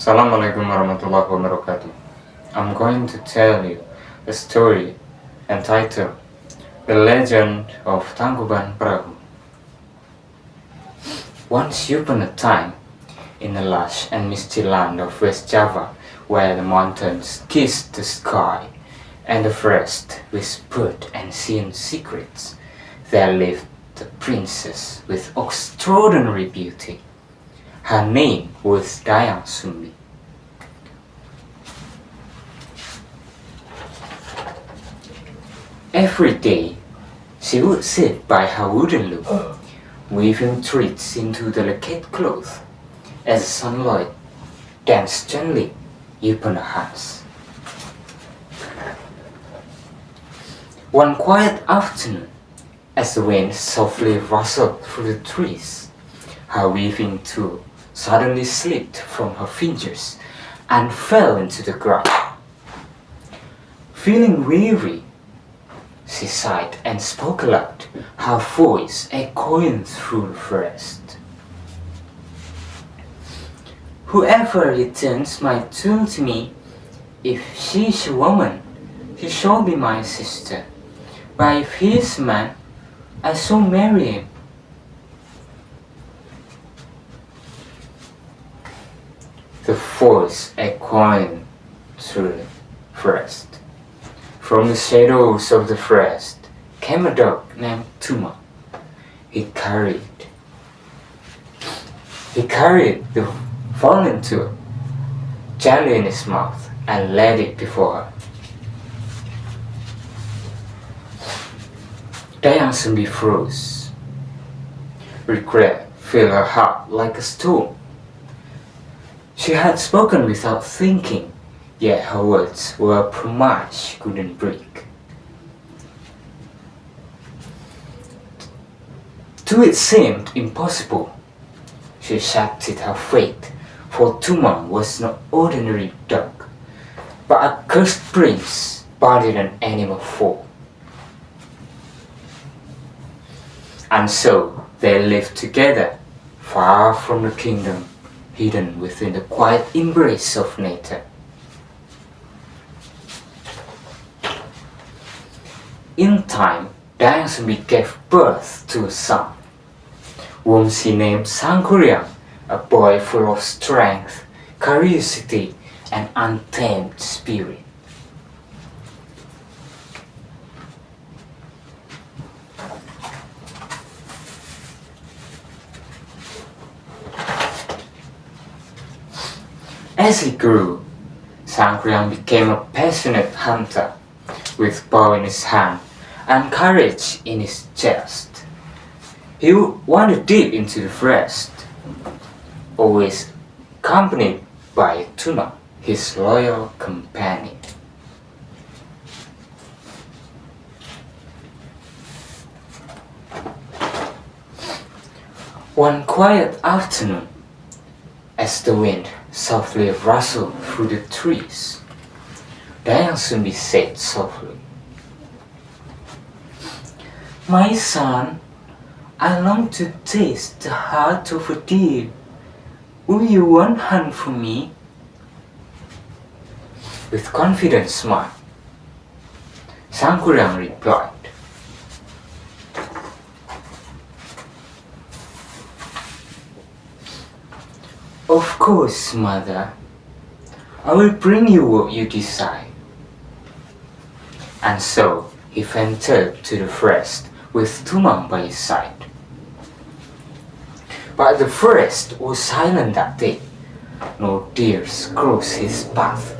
Assalamualaikum warahmatullahi wabarakatuh. I'm going to tell you a story entitled The Legend of Tangkuban Perahu. Once upon a time, in the lush and misty land of West Java, where the mountains kissed the sky and the forest whispered ancient secrets, there lived a princess with extraordinary beauty. Her name was Dayang Sumbi. Every day, she would sit by her wooden loom, weaving threads into delicate cloth as the sunlight danced gently upon her hands. One quiet afternoon, as the wind softly rustled through the trees, her weaving tool suddenly slipped from her fingers and fell into the ground. Feeling weary, she sighed and spoke aloud, her voice echoing through the forest. "Whoever returns my tool to me, if she is a woman, he shall be my sister. But if he is a man, I shall marry him." The voice echoing through the forest. From the shadows of the forest came a dog named Tuma. He carried the fallen tool gently in his mouth and laid it before her. Dayang Sumbi froze. Regret filled her heart like a storm. She had spoken without thinking, yet her words were a promise she couldn't break. To it seemed impossible. She accepted her fate, for Tuma was no ordinary dog, but a cursed prince bodied an animal form. And so they lived together, far from the kingdom, hidden within the quiet embrace of nature. In time, Dayang Sumbi gave birth to a son, whom she named Sangkuriang, a boy full of strength, curiosity, and untamed spirit. As he grew, Sangkuriang became a passionate hunter, with bow in his hand and courage in his chest. He would wander deep into the forest, always accompanied by Tuma, his loyal companion. One quiet afternoon, as the wind softly rustled through the trees, Dayang Sumbi said softly, "My son, I long to taste the heart of a deer. Will you one hunt for me?" With confident smile, Sangkuriang replied, "Of course, mother. I will bring you what you desire." And so he ventured to the forest with Tuma by his side. But the forest was silent that day. No deers crossed his path,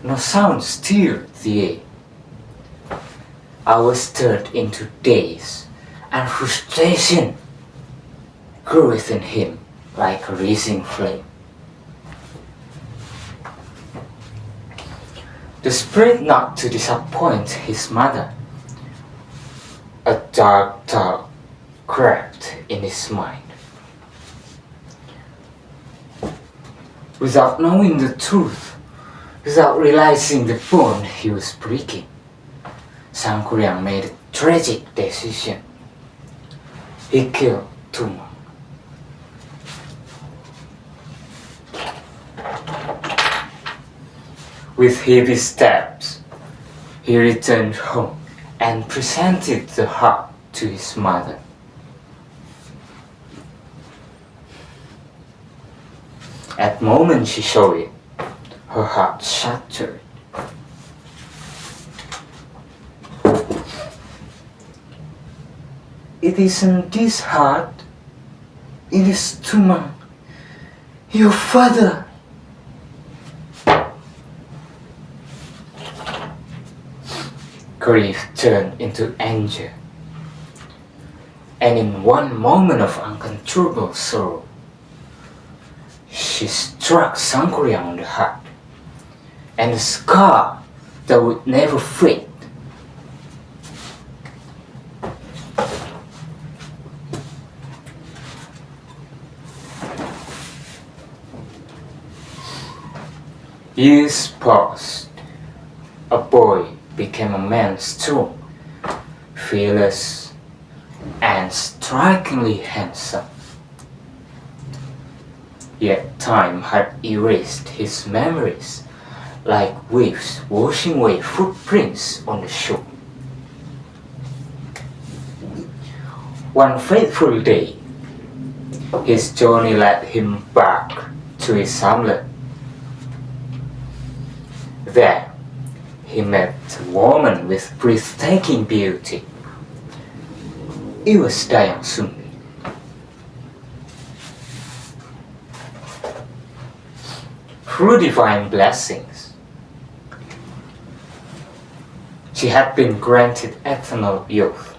no sound stirred the air. Hours turned into days, and frustration grew within him like a rising flame. Desperate not to disappoint his mother, a dark thought crept in his mind. Without knowing the truth, without realizing the bond he was breaking, Sangkuriang made a tragic decision. He killed Tuma. With heavy steps, he returned home and presented the heart to his mother. At the moment she saw it, her heart shattered. It isn't this heart, it is Tuma, your father. Grief turned into anger, and in one moment of uncontrollable sorrow, she struck Sangkuriang on the heart, and a scar that would never fade. Years passed. A boy became a man strong, fearless, and strikingly handsome. Yet time had erased his memories like waves washing away footprints on the shore. One fateful day, his journey led him back to his hamlet. There, he met a woman with breathtaking beauty. It was Dayang Sumbi. Through divine blessings, she had been granted eternal youth.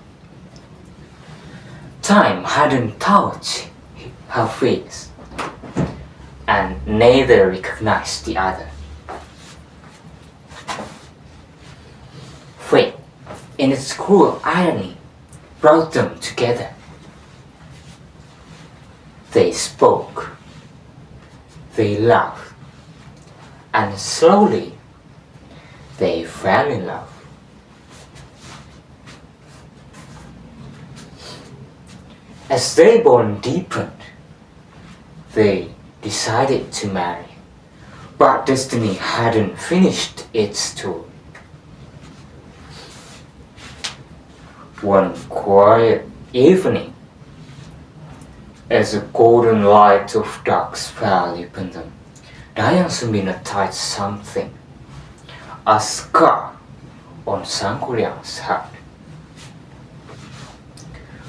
Time hadn't touched her face, and neither recognized the other. Fate, in its cruel irony, brought them together. They spoke, they laughed, and slowly they fell in love. As their bond deepened, they decided to marry, but destiny hadn't finished its story. One quiet evening, as the golden light of dusk fell upon them, Dayang Sumbi noticed something, a scar on Sangkuriang's heart.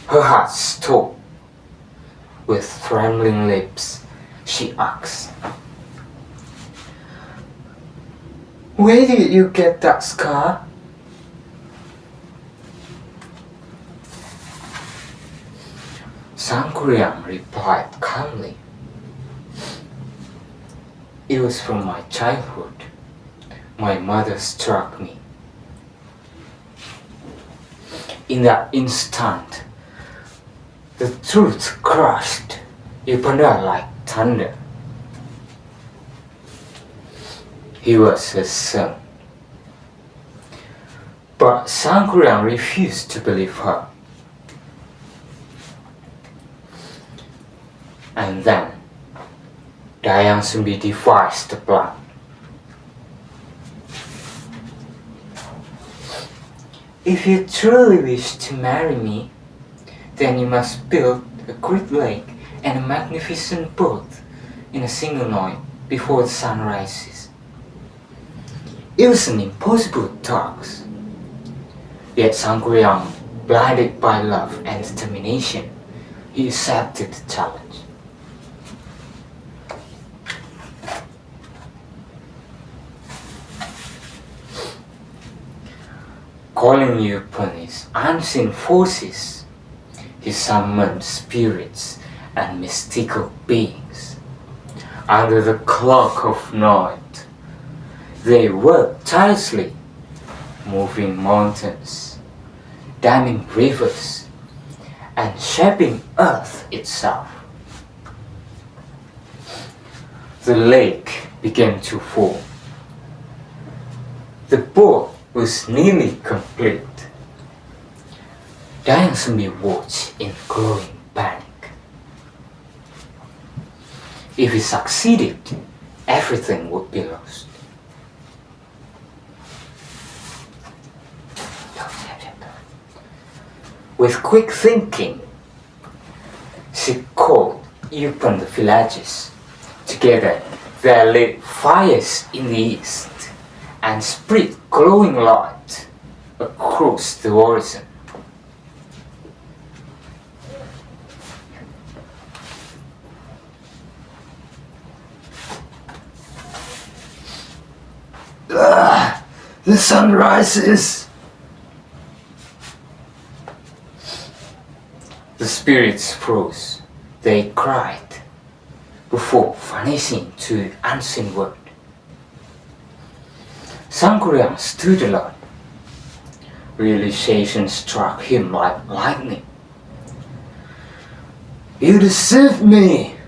Her heart stopped. With trembling lips, she asked, "Where did you get that scar?" Sangkuriang replied calmly, "It was from my childhood. My mother struck me." In that instant, the truth crashed upon her like thunder. He was his son. But Sangkuriang refused to believe her. And then, Dayang Sumbi devised a plan. "If you truly wish to marry me, then you must build a great lake and a magnificent boat in a single night before the sun rises." It was an impossible task. Yet Sangkuriang, blinded by love and determination, he accepted the challenge. Calling upon his unseen forces, he summoned spirits and mystical beings. Under the cloak of night, they worked tirelessly, moving mountains, damming rivers, and shaping earth itself. The lake began to form. The boat was nearly complete. Dayang Sumbi watched in growing panic. If he succeeded, everything would be lost. With quick thinking, she called upon the villages. Together, they lit fires in the east and spread glowing light across the horizon. The sun rises! The spirits froze. They cried before vanishing to the unseen world. Sangkuriang stood alone. Realization struck him like lightning. "You deceived me!"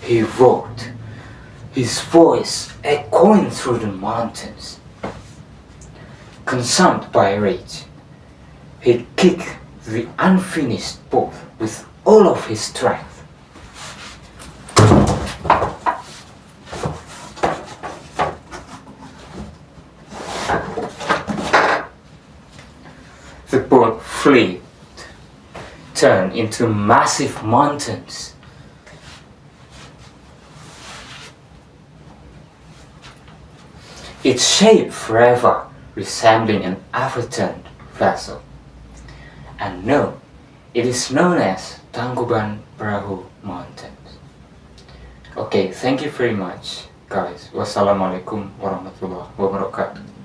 he roared, his voice echoing through the mountains. Consumed by rage, he kicked the unfinished pot with all of his strength. The pot flipped, turned into massive mountains. Its shape forever resembling an overturned vessel. And no, it is known as Tangkuban Perahu Mountains. Okay, thank you very much, guys. Wassalamualaikum warahmatullahi wabarakatuh.